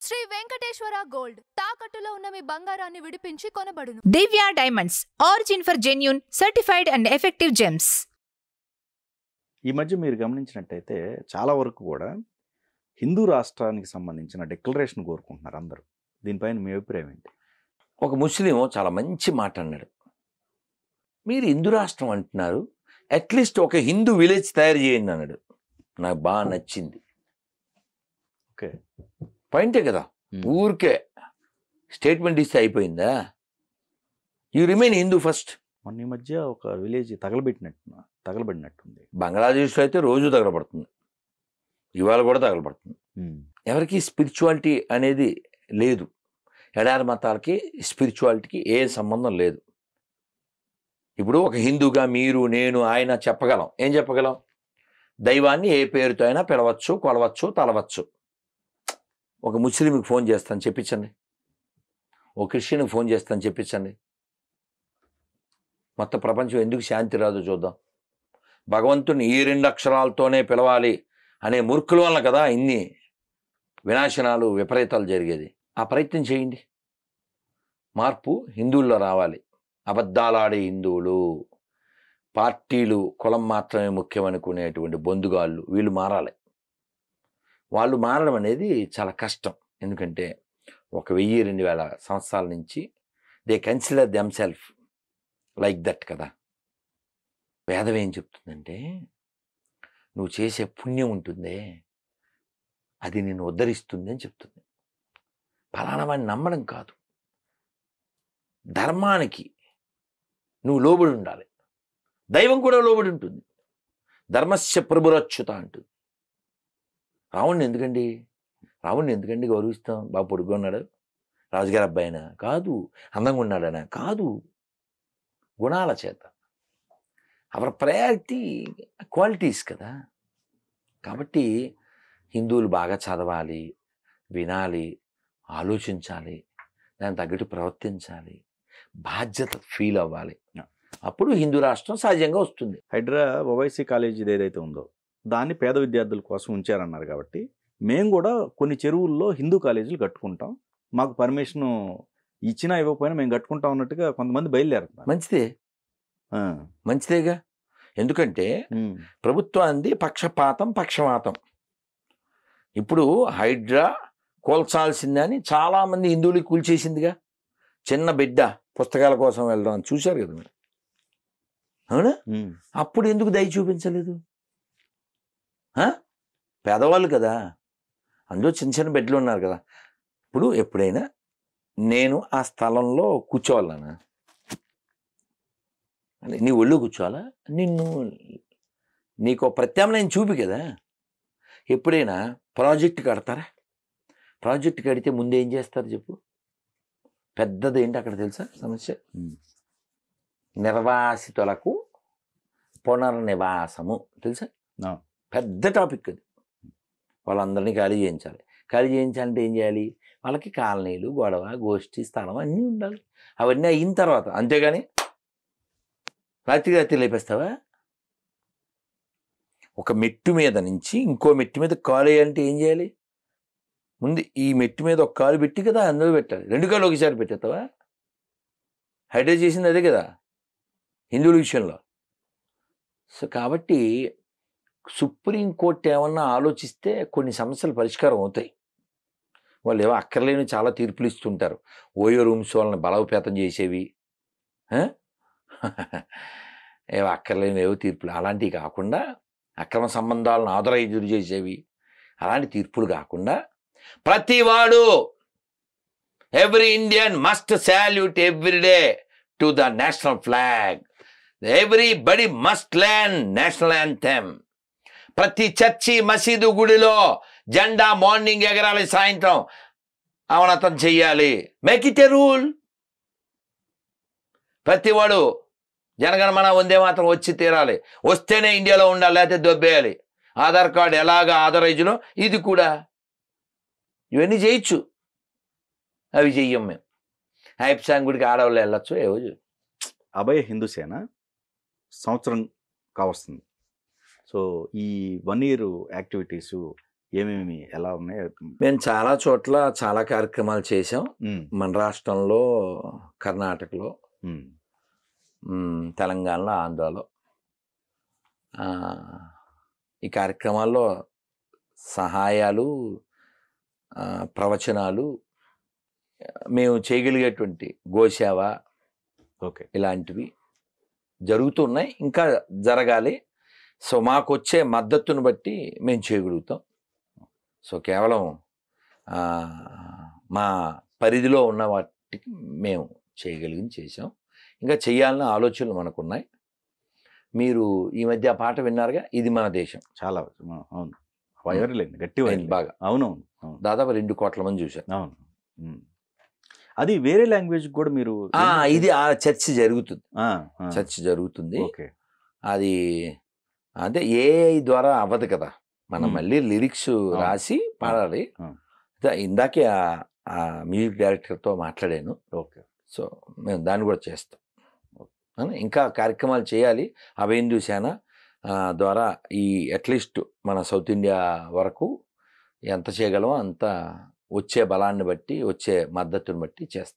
Shri Venkateswara gold తాకట్టులో ఉన్న మీ బంగారాన్ని విడిపించి కొనబడును. Divya diamonds, origin for genuine, certified and effective gems. ఈ మధ్య మీరు గమనించినట్టయితే చాలా వరకు కూడా హిందూ రాష్ట్రానికి సంబంధించిన డిక్లరేషన్ కోరుకుంటున్నారు అందరూ. దీనిపైన మీ అభిప్రాయం ఏంటి? ఒక ముస్లిం చాలా మంచి మాట అన్నాడు. మీరు హిందూ రాష్ట్రం అంటున్నారు, అట్లీస్ట్ ఒక హిందూ విలేజ్ తయారు చేయండి అన్నాడు. నాకు బాగా నచ్చింది. ఓకే, పాయింటే కదా. ఊరికే స్టేట్మెంట్ ఇస్తే అయిపోయిందా? You remain Hindu first. మొన్న ఈ మధ్య ఒక విలేజ్ తగలబడినట్టుంది. బంగ్లాదేశ్లో అయితే రోజు తగలబడుతుంది, ఇవాళ కూడా తగలబడుతుంది. ఎవరికి స్పిరిచువాలిటీ అనేది లేదు. ఎడారి మతాలకి స్పిరిచువాలిటీకి ఏ సంబంధం లేదు. ఇప్పుడు ఒక హిందూగా మీరు, నేను, ఆయన చెప్పగలం. ఏం చెప్పగలం? దైవాన్ని ఏ పేరుతో అయినా పిలవచ్చు, కొలవచ్చు, తలవచ్చు. ఒక ముస్లింకి ఫోన్ చేస్తాను చెప్పించండి, ఒక క్రిస్టియన్కి ఫోన్ చేస్తాను చెప్పించండి. మొత్తం ప్రపంచం ఎందుకు శాంతి రాదో చూద్దాం. భగవంతుని ఈ 2 అక్షరాలతోనే పిలవాలి అనే మూర్ఖుల వల్ల కదా ఇన్ని వినాశనాలు, విపరీతాలు జరిగేది. ఆ ప్రయత్నం చేయండి. మార్పు హిందువుల్లో రావాలి. అబద్ధాలాడే హిందువులు, పార్టీలు, కులం మాత్రమే ముఖ్యం అనుకునేటువంటి బొందుగాళ్ళు వీళ్ళు మారాలి. వాళ్ళు మారడం అనేది చాలా కష్టం. ఎందుకంటే 1000-2000 సంవత్సరాల నుంచి they consider themself like that కదా. వేదం ఏం చెప్తుందంటే, నువ్వు చేసే పుణ్యం ఉంటుందే అది నిన్ను ఉద్ధరిస్తుంది అని చెప్తుంది. ఫలానా వాడిని నమ్మడం కాదు, ధర్మానికి నువ్వు లోబడి ఉండాలి. దైవం కూడా లోబడి ఉంటుంది. ధర్మస్య ప్రభురచ్యుత అంటుంది. రావణ్ణి ఎందుకండి గౌరవిస్తాం? బాగా పొడుగ్గా ఉన్నాడు, రాజుగారి అబ్బాయినా కాదు, అందంగా ఉన్నాడనా కాదు, గుణాల చేత. అవర్ ప్రయారిటీ క్వాలిటీస్ కదా. కాబట్టి హిందువులు బాగా చదవాలి, వినాలి, ఆలోచించాలి, దానికి తగ్గట్టు ప్రవర్తించాలి, బాధ్యత ఫీల్ అవ్వాలి. అప్పుడు హిందూ రాష్ట్రం సహజంగా వస్తుంది. హైడ్రా ఓవైసీ కాలేజీ ఏదైతే ఉందో దాన్ని పేద విద్యార్థుల కోసం ఉంచారన్నారు. కాబట్టి మేము కూడా కొన్ని చెరువుల్లో హిందూ కాలేజీలు కట్టుకుంటాం, మాకు పర్మిషన్ ఇచ్చినా ఇవ్వకపోయినా మేము కట్టుకుంటాం అన్నట్టుగా కొంతమంది బయలుదేరుతున్నారు. మంచిదేగా. ఎందుకంటే ప్రభుత్వాన్ని పక్షపాతం. ఇప్పుడు హైడ్రా కూల్చాల్సిందని చాలామంది హిందువులకి కూల్చేసిందిగా. చిన్న బిడ్డ పుస్తకాల కోసం వెళ్దాం అని చూశారు కదా మీరు, అవునా? అప్పుడు ఎందుకు దయ చూపించలేదు? పేదవాళ్ళు కదా, అందులో చిన్న బిడ్డలు ఉన్నారు కదా. ఇప్పుడు ఎప్పుడైనా నేను ఆ స్థలంలో కూర్చోవాలన్నా, నీ ఒళ్ళు కూర్చోవాలా? నీకు ప్రత్యామ్నాయం చూపి కదా. ఎప్పుడైనా ప్రాజెక్ట్ కడతారా? ప్రాజెక్ట్ కడితే ముందు ఏం చేస్తారు చెప్పు? పెద్దది ఏంటి అక్కడ తెలుసా సమస్య? నిర్వాసితులకు పునర్నివాసము తెలుసా? పెద్ద టాపిక్ అది. వాళ్ళందరినీ ఖాళీ చేయించాలి. ఖాళీ చేయించాలంటే ఏం చేయాలి? వాళ్ళకి కాలనీలు, గొడవ, గోష్ఠి, స్థలం అన్నీ ఉండాలి. అవన్నీ అయిన తర్వాత, అంతేగాని రాత్రి లేపేస్తావా? ఒక మెట్టు మీద నుంచి ఇంకో మెట్టు మీద కాలు వేయాలంటే ఏం చేయాలి? ముందు ఈ మెట్టు మీద ఒక కాలు పెట్టి కదా అందులో పెట్టాలి. 2 కాళ్ళు ఒకసారి పెట్టేస్తావా? హైడ్రా చేసింది అదే కదా హిందువుల విషయంలో. సో కాబట్టి సుప్రీంకోర్టు ఏమన్నా ఆలోచిస్తే కొన్ని సమస్యలు పరిష్కారం అవుతాయి. వాళ్ళు ఏమో అక్కర్లేని చాలా తీర్పులు ఇస్తుంటారు. ఓయో రూమ్స్ వాళ్ళని బలోపేతం చేసేవి, ఏవో అక్కర్లేని ఏవో తీర్పులు, అలాంటివి కాకుండా అక్రమ సంబంధాలను ఆథరైజ్డ్ చేసేవి, అలాంటి తీర్పులు కాకుండా ప్రతివాడు every Indian must salute every day to the national flag. Everybody must learn national anthem. ప్రతి చర్చి, మసీదు, గుడిలో జెండా మార్నింగ్ ఎగరాలి, సాయంత్రం అవనతం చెయ్యాలి. Make it a rule. ప్రతివాడు జనగణమన వందే మాత్రం వచ్చి తీరాలి. వస్తేనే ఇండియాలో ఉండాలి, లేకపోతే దొబ్బేయాలి. ఆధార్ కార్డు ఎలాగ ఆథరైజ్లో ఇది కూడా. ఇవన్నీ చేయొచ్చు, అవి చెయ్యం మేము. ఐప్సాంగ్ గుడికి ఆడవాళ్ళు వెళ్ళొచ్చు. ఏవో అభయ హిందూ సేన సంవత్సరం కావస్తుంది. సో ఈ 1 year యాక్టివిటీసు ఏమేమి ఎలా ఉన్నాయి? మేము చాలా చోట్ల చాలా కార్యక్రమాలు చేసాం. ఉమ్, మన రాష్ట్రంలో, కర్ణాటకలో, ఉమ్, తెలంగాణలో, ఆంధ్రాలో. ఆ, ఈ కార్యక్రమాల్లో సహాయాలు, ప్రవచనాలు, మేము చేయగలిగేటువంటి గోసేవ ఓకే. ఇలాంటివి జరుగుతున్నాయి, ఇంకా జరగాలి. సో మాకు వచ్చే మద్దతును బట్టి మేము చేయగలుగుతాం. సో కేవలం మా పరిధిలో ఉన్న వాటికి మేము చేయగలిగింది చేసాం. ఇంకా చేయాలన్న ఆలోచనలు మనకున్నాయి. మీరు ఈ మధ్య ఆ పాట విన్నారుగా, ఇది మన దేశం. చాలా అవును, వైరల్ అయింది, గట్టి వైరల్ బాగా. అవునవును అవును దాదాపు 2 కోట్ల మంది చూశారు. అవును. ఉమ్. అది వేరే లాంగ్వేజ్ కూడా మీరు ఇది ఆ చర్చ జరుగుతుంది, ఆ, ఆ, చర్చ జరుగుతుంది. ఓకే. అది అదే ఏఐ ద్వారా అవ్వదు కదా, మనం మళ్ళీ లిరిక్స్ రాసి పాడాలి. ఇందాకే ఆ మ్యూజిక్ డైరెక్టర్తో మాట్లాడాను. ఓకే. సో మేము దాన్ని కూడా చేస్తాం. ఇంకా కార్యక్రమాలు చేయాలి. అభయందు సేన ద్వారా ఈ అట్లీస్ట్ మన సౌత్ ఇండియా వరకు ఎంత చేయగలమో అంత వచ్చే బలాన్ని బట్టి, వచ్చే మద్దతుని బట్టి చేస్తాం.